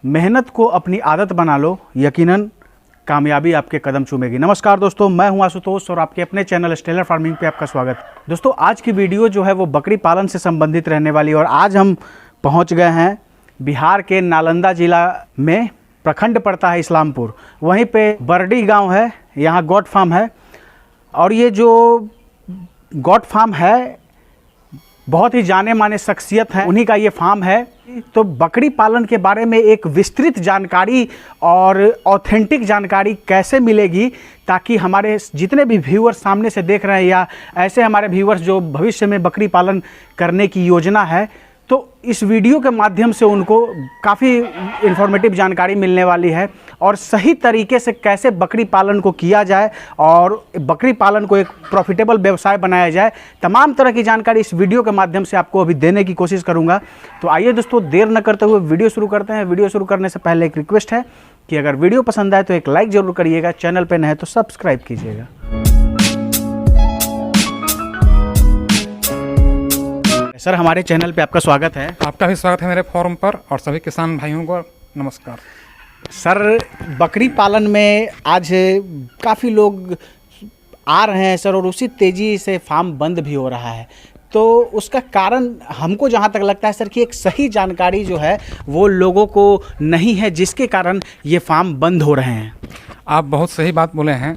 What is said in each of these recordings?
मेहनत को अपनी आदत बना लो, यकीनन कामयाबी आपके कदम चूमेगी। नमस्कार दोस्तों, मैं हूं आशुतोष और आपके अपने चैनल स्टेलर फार्मिंग पे आपका स्वागत। दोस्तों, आज की वीडियो जो है वो बकरी पालन से संबंधित रहने वाली है और आज हम पहुंच गए हैं बिहार के नालंदा जिला में। प्रखंड पड़ता है इस्लामपुर, वहीं पे बरडी गांव है, यहाँ गॉट फार्म है। और ये जो गॉट फार्म है बहुत ही जाने माने शख्सियत है, उन्हीं का ये फार्म है। तो बकरी पालन के बारे में एक विस्तृत जानकारी और ऑथेंटिक जानकारी कैसे मिलेगी, ताकि हमारे जितने भी व्यूअर्स सामने से देख रहे हैं या ऐसे हमारे व्यूअर्स जो भविष्य में बकरी पालन करने की योजना है, तो इस वीडियो के माध्यम से उनको काफ़ी इन्फॉर्मेटिव जानकारी मिलने वाली है और सही तरीके से कैसे बकरी पालन को किया जाए और बकरी पालन को एक प्रॉफिटेबल व्यवसाय बनाया जाए, तमाम तरह की जानकारी इस वीडियो के माध्यम से आपको अभी देने की कोशिश करूंगा। तो आइए दोस्तों, देर न करते हुए वीडियो शुरू करते हैं। वीडियो शुरू करने से पहले एक रिक्वेस्ट है कि अगर वीडियो पसंद आए तो एक लाइक ज़रूर करिएगा, चैनल पर नए तो सब्सक्राइब कीजिएगा। सर, हमारे चैनल पे आपका स्वागत है। आपका भी स्वागत है मेरे फोरम पर और सभी किसान भाइयों को नमस्कार। सर, बकरी पालन में आज काफ़ी लोग आ रहे हैं सर, और उसी तेज़ी से फार्म बंद भी हो रहा है। तो उसका कारण हमको जहाँ तक लगता है सर कि एक सही जानकारी जो है वो लोगों को नहीं है, जिसके कारण ये फार्म बंद हो रहे हैं। आप बहुत सही बात बोले हैं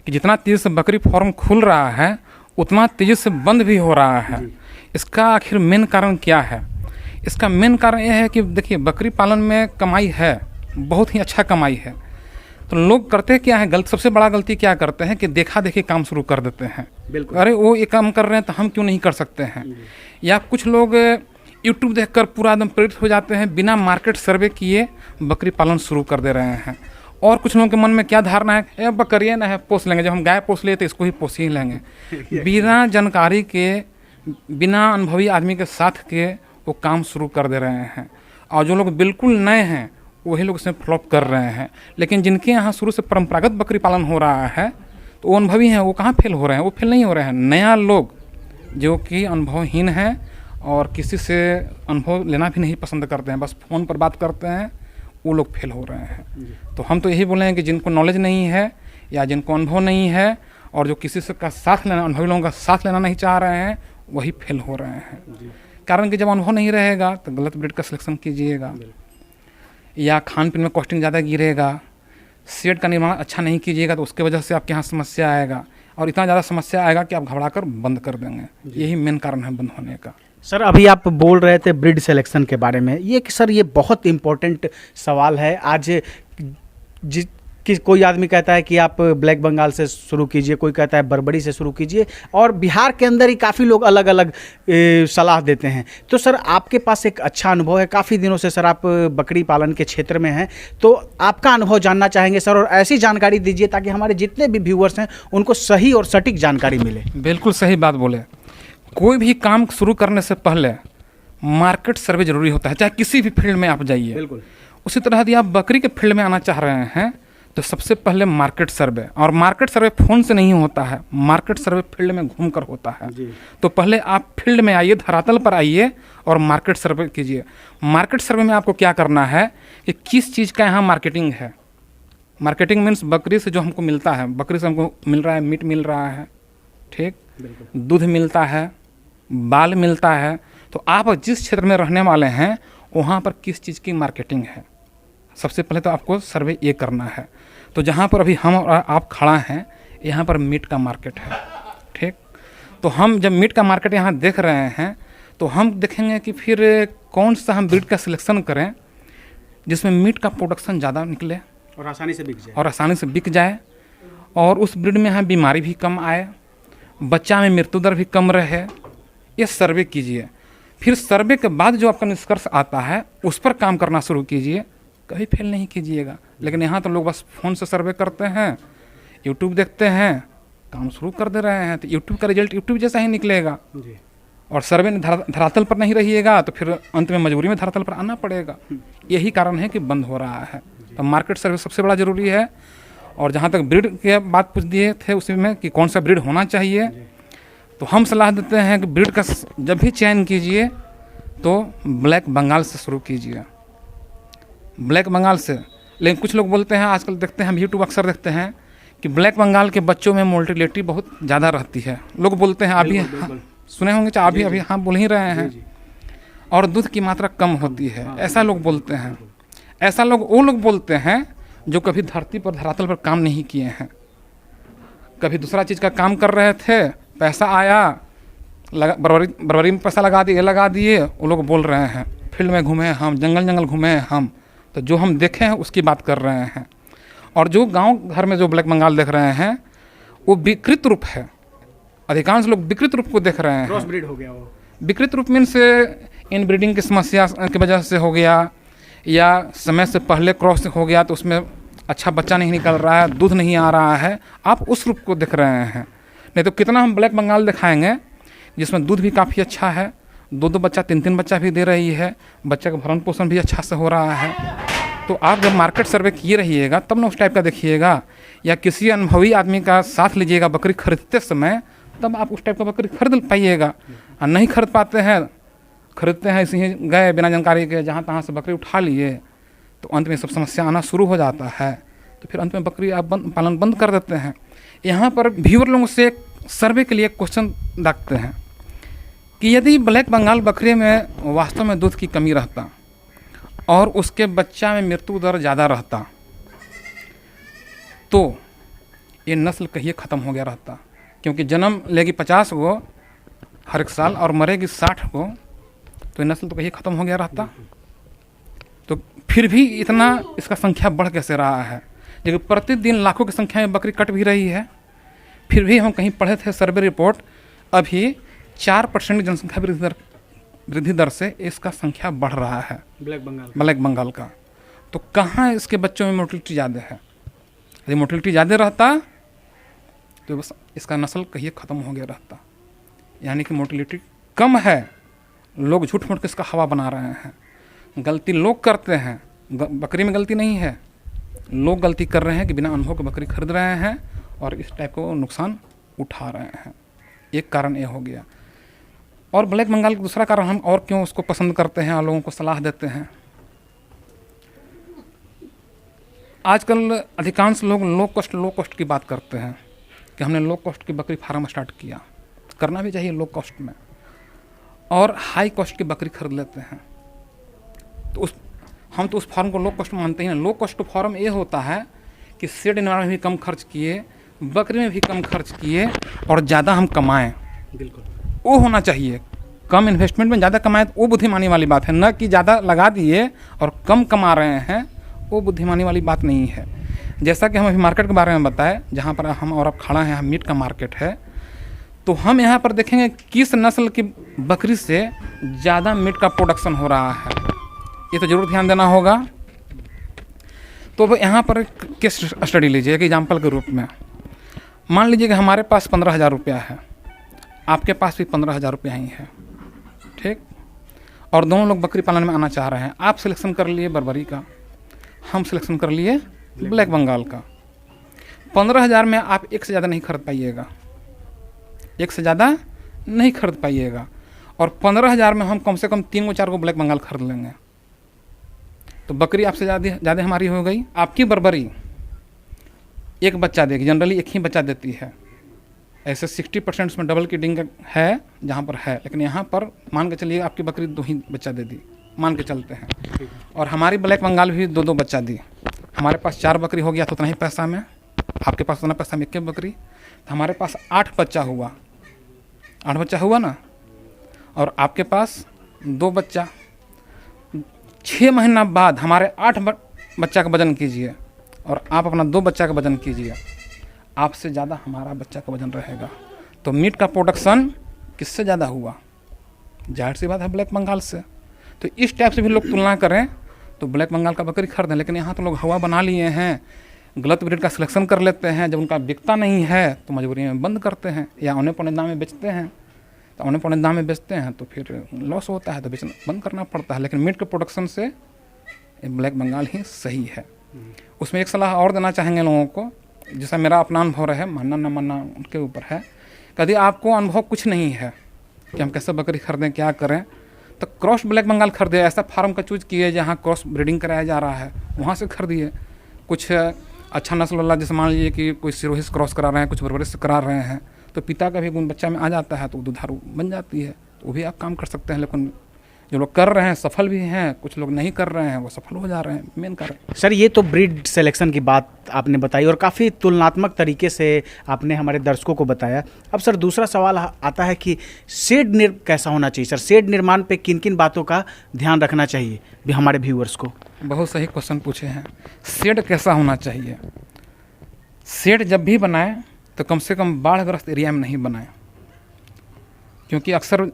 कि जितना तेज़ी से बकरी फार्म खुल रहा है उतना तेज़ी से बंद भी हो रहा है। इसका आखिर मेन कारण क्या है? इसका मेन कारण यह है कि देखिए, बकरी पालन में कमाई है, बहुत ही अच्छा कमाई है। तो लोग करते क्या है, सबसे बड़ा गलती क्या करते हैं कि देखा देखी काम शुरू कर देते हैं। बिल्कुल, अरे वो ये काम कर रहे हैं तो हम क्यों नहीं कर सकते हैं। या कुछ लोग यूट्यूब देखकर पूरा एकदम प्रेरित हो जाते हैं, बिना मार्केट सर्वे किए बकरी पालन शुरू कर दे रहे हैं। और कुछ लोगों के मन में क्या धारणा है, बकरियाँ ना है पोस लेंगे, जब हम गाय पोस लिए तो इसको ही पोस ही लेंगे। बिना जानकारी के, बिना अनुभवी आदमी के साथ के वो काम शुरू कर दे रहे हैं। और जो लोग बिल्कुल नए हैं वही लोग इसमें फ्लॉप कर रहे हैं। लेकिन जिनके यहाँ शुरू से परंपरागत बकरी पालन हो रहा है तो वो अनुभवी हैं, वो कहाँ फेल हो रहे हैं, वो फेल नहीं हो रहे हैं। नया लोग जो कि अनुभवहीन हैं और किसी से अनुभव लेना भी नहीं पसंद करते हैं, बस फ़ोन पर बात करते हैं, वो लोग फेल हो रहे हैं। तो हम तो यही बोले हैं कि जिनको नॉलेज नहीं है या जिनको अनुभव नहीं है और जो किसी से का साथ लेना, अनुभवी लोगों का साथ लेना नहीं चाह रहे हैं, वही फेल हो रहे हैं। कारण कि जब अनुभव नहीं रहेगा तो गलत ब्रीड का सिलेक्शन कीजिएगा, या खान पीन में कॉस्टिंग ज़्यादा गिरेगा, शेड का निर्माण अच्छा नहीं कीजिएगा तो उसके वजह से आपके यहाँ समस्या आएगा और इतना ज़्यादा समस्या आएगा कि आप घबरा कर बंद कर देंगे। यही मेन कारण है बंद होने का। सर, अभी आप बोल रहे थे ब्रीड सिलेक्शन के बारे में, ये कि सर ये बहुत इम्पोर्टेंट सवाल है। आज कोई आदमी कहता है कि आप ब्लैक बंगाल से शुरू कीजिए, कोई कहता है बर्बरी से शुरू कीजिए, और बिहार के अंदर ही काफ़ी लोग अलग अलग सलाह देते हैं। तो सर, आपके पास एक अच्छा अनुभव है, काफ़ी दिनों से सर आप बकरी पालन के क्षेत्र में हैं, तो आपका अनुभव जानना चाहेंगे सर, और ऐसी जानकारी दीजिए ताकि हमारे जितने भी व्यूअर्स हैं उनको सही और सटीक जानकारी मिले। बिल्कुल सही बात बोले। कोई भी काम शुरू करने से पहले मार्केट सर्वे जरूरी होता है, चाहे किसी भी फील्ड में आप जाइए। बिल्कुल उसी तरह यदि आप बकरी के फील्ड में आना चाह रहे हैं तो सबसे पहले मार्केट सर्वे, और मार्केट सर्वे फ़ोन से नहीं होता है, मार्केट सर्वे फील्ड में घूमकर होता है। तो पहले आप फील्ड में आइए, धरातल पर आइए और मार्केट सर्वे कीजिए। मार्केट सर्वे में आपको क्या करना है कि किस चीज़ का यहाँ मार्केटिंग है। मार्केटिंग मीन्स बकरी से जो हमको मिलता है, बकरी से हमको मिल रहा है, मीट मिल रहा है, ठीक, दूध मिलता है, बाल मिलता है। तो आप जिस क्षेत्र में रहने वाले हैं वहाँ पर किस चीज़ की मार्केटिंग है, सबसे पहले तो आपको सर्वे ये करना है। तो जहाँ पर अभी हम और आप खड़ा हैं, यहाँ पर मीट का मार्केट है, ठीक। तो हम जब मीट का मार्केट यहाँ देख रहे हैं तो हम देखेंगे कि फिर कौन सा हम ब्रीड का सिलेक्शन करें जिसमें मीट का प्रोडक्शन ज़्यादा निकले और आसानी से बिक जाए और उस ब्रीड में यहाँ बीमारी भी कम आए, बच्चा में मृत्यु दर भी कम रहे। ये सर्वे कीजिए। फिर सर्वे के बाद जो आपका निष्कर्ष आता है उस पर काम करना शुरू कीजिए, कभी फेल नहीं कीजिएगा। लेकिन यहाँ तो लोग बस फ़ोन से सर्वे करते हैं, यूट्यूब देखते हैं, काम शुरू कर दे रहे हैं, तो यूट्यूब का रिजल्ट यूट्यूब जैसा ही निकलेगा जी। और सर्वे धरातल पर नहीं रहिएगा तो फिर अंत में मजबूरी में धरातल पर आना पड़ेगा। यही कारण है कि बंद हो रहा है। तो मार्केट सर्वे सबसे बड़ा ज़रूरी है। और जहाँ तक ब्रीड की बात पूछ दिए थे उसी में कि कौन सा ब्रीड होना चाहिए, तो हम सलाह देते हैं कि ब्रीड का जब भी चयन कीजिए तो ब्लैक बंगाल से शुरू कीजिए। ब्लैक बंगाल से। लेकिन कुछ लोग बोलते हैं, आजकल देखते हैं, हम यूट्यूब अक्सर देखते हैं कि ब्लैक बंगाल के बच्चों में मोर्टेलिटी बहुत ज़्यादा रहती है। लोग बोलते हैं, अभी सुने होंगे चाहे अभी अभी हाँ बोल ही रहे हैं, और दूध की मात्रा कम होती है, ऐसा लोग बोलते हैं। ऐसा वो लोग बोलते हैं जो कभी धरती पर धरातल पर काम नहीं किए हैं, कभी दूसरा चीज़ का काम कर रहे थे, पैसा आया, बरबरी में पैसा लगा दिए, वो लोग बोल रहे हैं। फील्ड में घूमे हम, जंगल घूमे हम, तो जो हम देखे हैं उसकी बात कर रहे हैं। और जो गांव घर में जो ब्लैक बंगाल देख रहे हैं वो विकृत रूप है। अधिकांश लोग विकृत रूप को देख रहे हैं। क्रॉस ब्रीड हो गया वो। विकृत रूप मीन्स इन ब्रीडिंग की समस्या की वजह से हो गया, या समय से पहले क्रॉस हो गया तो उसमें अच्छा बच्चा नहीं निकल रहा है, दूध नहीं आ रहा है, आप उस रूप को देख रहे हैं। नहीं तो कितना हम ब्लैक बंगाल दिखाएंगे जिसमें दूध भी काफ़ी अच्छा है, 2 बच्चा 3 बच्चा भी दे रही है, बच्चे का भरण पोषण भी अच्छा से हो रहा है। तो आप जब मार्केट सर्वे किए रहिएगा तब ना उस टाइप का देखिएगा, या किसी अनुभवी आदमी का साथ लीजिएगा बकरी खरीदते समय, तब आप उस टाइप का बकरी खरीद पाइएगा। और नहीं खरीद पाते हैं, खरीदते हैं इसी गए बिना जानकारी के, जहाँ तहाँ से बकरी उठा लिए, तो अंत में सब समस्या आना शुरू हो जाता है। तो फिर अंत में बकरी आप पालन बंद कर देते हैं। यहाँ पर व्यूअर लोगों से सर्वे के लिए क्वेश्चन रखते हैं कि यदि ब्लैक बंगाल बकरी में वास्तव में दूध की कमी रहता और उसके बच्चा में मृत्यु दर ज़्यादा रहता, तो ये नस्ल कहिए ख़त्म हो गया रहता। क्योंकि जन्म लेगी 50 गो हर एक साल और मरेगी 60 गो, तो ये नस्ल तो कहिए ख़त्म हो गया रहता। तो फिर भी इतना इसका संख्या बढ़ कैसे रहा है, जबकि प्रतिदिन लाखों की संख्या में बकरी कट भी रही है। फिर भी हम कहीं पढ़े थे सर्वे रिपोर्ट, अभी 4% जनसंख्या वृद्धि दर से इसका संख्या बढ़ रहा है ब्लैक बंगाल का। तो कहाँ इसके बच्चों में मोर्टेलिटी ज़्यादा है? यदि मोर्टेलिटी ज़्यादा रहता तो बस इसका नस्ल कहिए ख़त्म हो गया रहता। यानी कि मोर्टेलिटी कम है, लोग झूठ मूठ के इसका हवा बना रहे हैं। गलती लोग करते हैं, बकरी में गलती नहीं है, लोग गलती कर रहे हैं कि बिना अनुभव के बकरी खरीद रहे हैं और इस टाइप को नुकसान उठा रहे हैं। एक कारण ये हो गया। और ब्लैक बंगाल का दूसरा कारण हम और क्यों उसको पसंद करते हैं और लोगों को सलाह देते हैं, आजकल अधिकांश लोग लो कॉस्ट की बात करते हैं कि हमने लो कॉस्ट की बकरी फार्म स्टार्ट किया। करना भी चाहिए लो कॉस्ट में, और हाई कॉस्ट की बकरी खरीद लेते हैं। तो हम तो उस फार्म को लो कॉस्ट मानते ही ना। लो कॉस्ट फार्म ये होता है कि शेड इन्वायरमेंट में भी कम खर्च किए, बकरी में भी कम खर्च किए और ज़्यादा हम कमाएं। बिल्कुल वो होना चाहिए। कम इन्वेस्टमेंट में ज़्यादा कमाएं तो वो बुद्धिमानी वाली बात है, न कि ज़्यादा लगा दिए और कम कमा रहे हैं, वो बुद्धिमानी वाली बात नहीं है। जैसा कि हम अभी मार्केट के बारे में बताएं, जहाँ पर हम और आप खड़ा हैं, मीट का मार्केट है, तो हम यहाँ पर देखेंगे किस नस्ल की बकरी से ज़्यादा मीट का प्रोडक्शन हो रहा है, ये तो ज़रूर ध्यान देना होगा। तो यहाँ पर केस स्टडी लीजिए एक एग्जाम्पल के रूप में। मान लीजिए कि हमारे पास 15,000 रुपया है, आपके पास भी 15,000 रुपया ही है, ठीक, और दोनों लोग बकरी पालन में आना चाह रहे हैं। आप सिलेक्शन कर लिए बर्बरी का, हम सिलेक्शन कर लिए ब्लैक बंगाल का। 15,000 में आप एक से ज़्यादा नहीं खरीद पाइएगा, एक से ज़्यादा नहीं खरीद पाइएगा। और 15,000 में हम कम से कम 3-4 ब्लैक बंगाल खरीद लेंगे, तो बकरी आपसे ज़्यादा हमारी हो गई। आपकी बर्बरी एक बच्चा देगी, जनरली एक ही बच्चा देती है। ऐसे 60% उसमें डबल किडिंग है जहाँ पर है, लेकिन यहाँ पर मान के चलिए आपकी बकरी 2 ही बच्चा दे दी, मान के चलते हैं। और हमारी ब्लैक बंगाल भी 2-2 बच्चा दी। हमारे पास 4 बकरी हो गया तो उतना ही पैसा में, आपके पास उतना पैसा में 1 बकरी, तो हमारे पास 8 बच्चा हुआ, 8 बच्चा हुआ ना। और आपके पास 2 बच्चा, 6 महीना बाद हमारे 8 बच्चा का वजन कीजिए और आप अपना 2 बच्चा का वजन कीजिए, आपसे ज़्यादा हमारा बच्चा का वजन रहेगा। तो मीट का प्रोडक्शन किससे ज़्यादा हुआ? जाहिर सी बात है ब्लैक बंगाल से। तो इस टाइप से भी लोग तुलना करें तो ब्लैक बंगाल का बकरी खरीदें। लेकिन यहाँ तो लोग हवा बना लिए हैं, गलत ब्रीड का सिलेक्शन कर लेते हैं। जब उनका बिकता नहीं है तो मजबूरी में बंद करते हैं या औने पौने दाम में बेचते हैं। तो औने पौने दाम में बेचते हैं तो फिर लॉस होता है, तो बेचना बंद करना पड़ता है। लेकिन मीट के प्रोडक्शन से ब्लैक बंगाल ही सही है। उसमें एक सलाह और देना चाहेंगे लोगों को, जैसा मेरा अपना अनुभव रहे, मानना न मानना उनके ऊपर है। यदि आपको अनुभव कुछ नहीं है कि हम कैसे बकरी खरीदें, क्या करें, तो क्रॉस ब्लैक बंगाल खरीदे, ऐसा फार्म का चूज किए जहाँ क्रॉस ब्रीडिंग कराया जा रहा है, वहाँ से खरीदिए। कुछ अच्छा नस्ल वाला, जैसे मान लीजिए कि कोई सिरोही से क्रॉस करा रहे हैं, कुछ बर्बरी से करा रहे हैं, तो पिता का भी गुण बच्चा में आ जाता है, तो दुधारू बन जाती है, तो वो भी आप काम कर सकते हैं। लेकिन जो लोग कर रहे हैं सफल भी हैं, कुछ लोग नहीं कर रहे हैं वो सफल हो जा रहे हैं, मेन कारण। सर ये तो ब्रीड सिलेक्शन की बात आपने बताई और काफ़ी तुलनात्मक तरीके से आपने हमारे दर्शकों को बताया। अब सर दूसरा सवाल आता है कि शेड कैसा होना चाहिए सर? शेड निर्माण पे किन किन बातों का ध्यान रखना चाहिए भी हमारे व्यूअर्स को? बहुत सही क्वेश्चन पूछे हैं। शेड कैसा होना चाहिए? शेड जब भी बनाए तो कम से कम बाढ़ग्रस्त एरिया में नहीं बनाए, क्योंकि अक्सर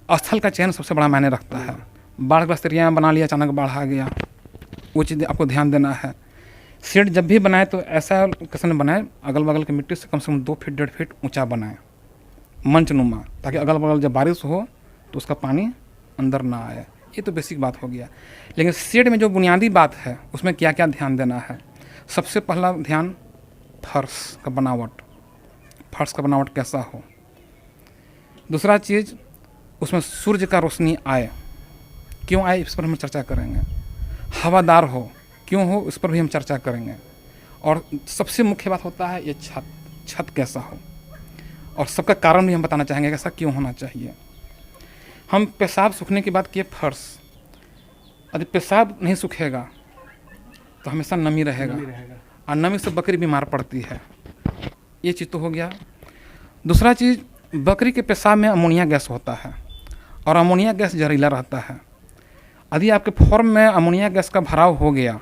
स्थल का चयन सबसे बड़ा मायने रखता है। बाढ़ग्रस्त एरिया में बना लिया, अचानक बाढ़ आ गया, वो चीज़ आपको ध्यान देना है। शेड जब भी बनाए तो ऐसा लोकेशन में बनाए, अगल बगल की मिट्टी से कम 2 फीट 1.5 फीट ऊंचा बनाए, मंचनुमा, ताकि अगल बगल जब बारिश हो तो उसका पानी अंदर ना आए। ये तो बेसिक बात हो गया। लेकिन शेड में जो बुनियादी बात है उसमें क्या क्या ध्यान देना है? सबसे पहला ध्यान फर्श का बनावट, फर्श का बनावट कैसा हो। दूसरा चीज़, उसमें सूर्य का रोशनी आए, क्यों आए इस पर हम चर्चा करेंगे। हवादार हो, क्यों हो इस पर भी हम चर्चा करेंगे। और सबसे मुख्य बात होता है ये छत कैसा हो, और सबका कारण भी हम बताना चाहेंगे कैसा क्यों होना चाहिए। हम पेशाब सूखने की बात किए, फर्श, यदि पेशाब नहीं सूखेगा तो हमेशा नमी रहेगा, और नमी से बकरी बीमार पड़ती है। ये चीज़ तो हो गया। दूसरा चीज़, बकरी के पेशाब में अमोनिया गैस होता है, और अमोनिया गैस जहरीला रहता है। यदि आपके फॉर्म में अमोनिया गैस का भराव हो गया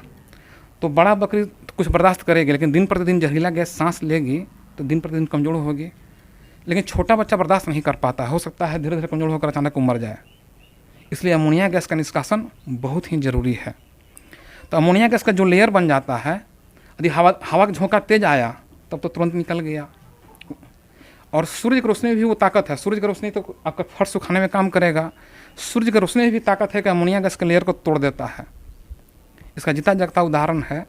तो बड़ा बकरी तो कुछ बर्दाश्त करेगी, लेकिन दिन प्रतिदिन जहरीला गैस सांस लेगी तो दिन प्रतिदिन कमज़ोर होगी। लेकिन छोटा बच्चा बर्दाश्त नहीं कर पाता, हो सकता है धीरे धीरे कमज़ोर होकर अचानक मर जाए। इसलिए अमोनिया गैस का निष्कासन बहुत ही ज़रूरी है। तो अमोनिया गैस का जो लेयर बन जाता है, यदि हवा का झोंका तेज आया तब तो तुरंत निकल गया। और सूर्य की रोशनी में भी वो ताकत है, सूर्य की रोशनी तो आपका फर्श सुखाने में काम करेगा। सूर्य की रोशनी में भी ताकत है कि अमोनिया गैस के लेयर को तोड़ देता है। इसका जीता जागता उदाहरण है,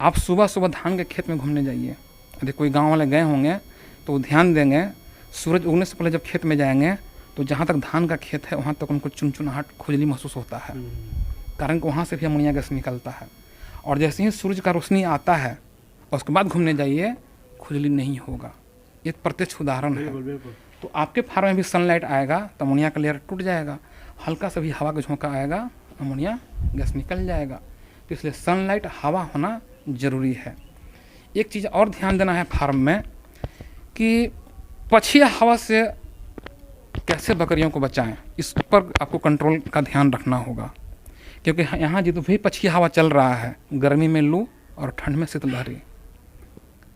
आप सुबह सुबह धान के खेत में घूमने जाइए, यदि कोई गांव वाले गए होंगे तो वो ध्यान देंगे, सूरज उगने से पहले जब खेत में जाएंगे तो जहाँ तक धान का खेत है वहाँ तक उनको चुनचुनाहट, खुजली महसूस होता है, कारण कि वहाँ से भी अमोनिया गैस निकलता है। और जैसे ही सूर्य का रोशनी आता है और उसके बाद घूमने जाइए, खुजली नहीं होगा। ये प्रत्यक्ष उदाहरण है। तो आपके फार्म में भी सनलाइट आएगा तो अमोनिया का लेयर टूट जाएगा, हल्का सा भी हवा का झोंका आएगा, अमोनिया गैस निकल जाएगा। तो इसलिए सनलाइट, हवा होना ज़रूरी है। एक चीज़ और ध्यान देना है फार्म में कि पछिया हवा से कैसे बकरियों को बचाएं, इस पर आपको कंट्रोल का ध्यान रखना होगा। क्योंकि यहाँ जितना भी पछिया हवा चल रहा है, गर्मी में लू और ठंड में शीतलहरी,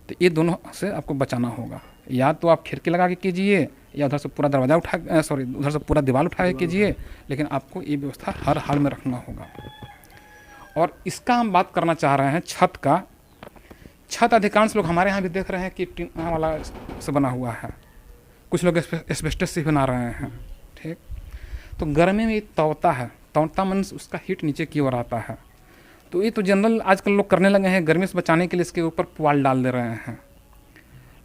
तो ये दोनों से आपको बचाना होगा। या तो आप खिड़की लगा के कीजिए, या उधर से पूरा दरवाज़ा उधर से पूरा दीवार उठा के कीजिए, लेकिन आपको ये व्यवस्था हर हाल में रखना होगा। और इसका हम बात करना चाह रहे हैं छत का। छत अधिकांश लोग हमारे यहाँ भी देख रहे हैं कि टीना वाला से बना हुआ है, कुछ लोग एस्बेस्टस से बना रहे हैं, ठीक। तो गर्मी में तौता है, तौता मन उसका हीट नीचे की ओर आता है। तो ये तो जनरल आजकल लोग करने लगे हैं, गर्मी से बचाने के लिए इसके ऊपर पुआल डाल दे रहे हैं।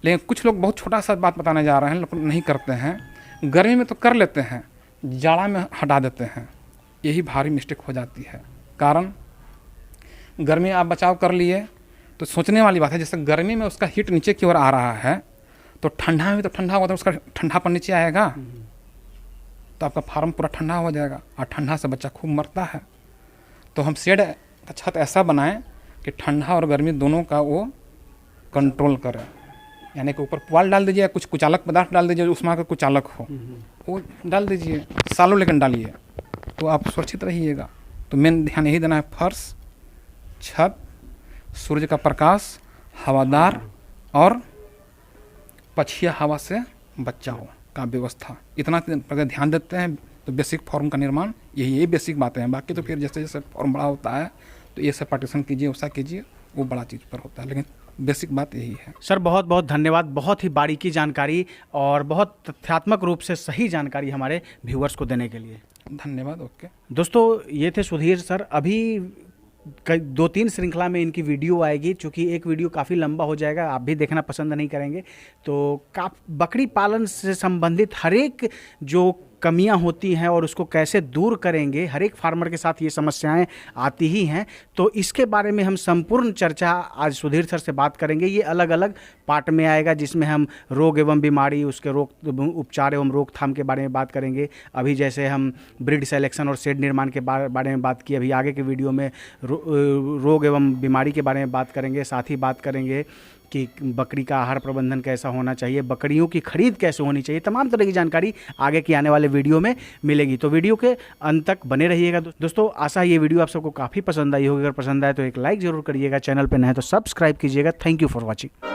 लेकिन कुछ लोग बहुत छोटा सा बात बताने जा रहे हैं, लेकिन नहीं करते हैं। गर्मी में तो कर लेते हैं, जाड़ा में हटा देते हैं, यही भारी मिस्टेक हो जाती है। कारण गर्मी आप बचाव कर लिए तो सोचने वाली बात है, जैसे गर्मी में उसका हीट नीचे की ओर आ रहा है, तो ठंडा में तो ठंडा होगा, तो उसका ठंडापन नीचे आएगा, तो आपका फार्म पूरा ठंडा हो जाएगा, और ठंडा से बच्चा खूब मरता है। तो हम शेड का छत ऐसा बनाएं कि ठंडा और गर्मी दोनों का वो कंट्रोल करे। यानी कि ऊपर पुआल डाल दीजिए, कुछ कुचालक पदार्थ डाल दीजिए, उसमें का कुचालक हो वो डाल दीजिए, सालों लेकिन डालिए, तो आप सुरक्षित रहिएगा। तो मेन ध्यान यही देना है, फर्श, छत, सूर्य का प्रकाश, हवादार और पछिया हवा से बचाव का व्यवस्था, इतना अगर ध्यान देते हैं तो बेसिक फॉर्म का निर्माण यही बेसिक बातें हैं। बाकी तो फिर जैसे जैसे फॉर्म बड़ा होता है तो ये सब पार्टीशन कीजिए, वैसा कीजिए, वो बड़ा चीज़ पर होता है, लेकिन बेसिक बात यही है। सर बहुत बहुत धन्यवाद, बहुत ही बारीकी जानकारी और बहुत तथ्यात्मक रूप से सही जानकारी हमारे व्यूअर्स को देने के लिए धन्यवाद। ओके दोस्तों, ये थे सुधीर सर। अभी 2-3 श्रृंखला में इनकी वीडियो आएगी, चूँकि एक वीडियो काफ़ी लंबा हो जाएगा, आप भी देखना पसंद नहीं करेंगे। तो बकरी पालन से संबंधित हर एक जो कमियां होती हैं और उसको कैसे दूर करेंगे, हर एक फार्मर के साथ ये समस्याएं आती ही हैं। तो इसके बारे में हम संपूर्ण चर्चा आज सुधीर सर से बात करेंगे। ये अलग अलग पार्ट में आएगा, जिसमें हम रोग एवं बीमारी, उसके रोग उपचार एवं रोकथाम के बारे में बात करेंगे। अभी जैसे हम ब्रीड सेलेक्शन और शेड निर्माण के बारे में बात की, अभी आगे के वीडियो में रोग एवं बीमारी के बारे में बात करेंगे। साथ ही बात करेंगे कि बकरी का आहार प्रबंधन कैसा होना चाहिए, बकरियों की खरीद कैसे होनी चाहिए, तमाम तरह की जानकारी आगे की आने वाले वीडियो में मिलेगी। तो वीडियो के अंत तक बने रहिएगा दोस्तों। आशा है ये वीडियो आप सबको काफ़ी पसंद आई होगी। अगर पसंद आए तो एक लाइक ज़रूर करिएगा, चैनल पर नए तो सब्सक्राइब कीजिएगा। Thank you for watching.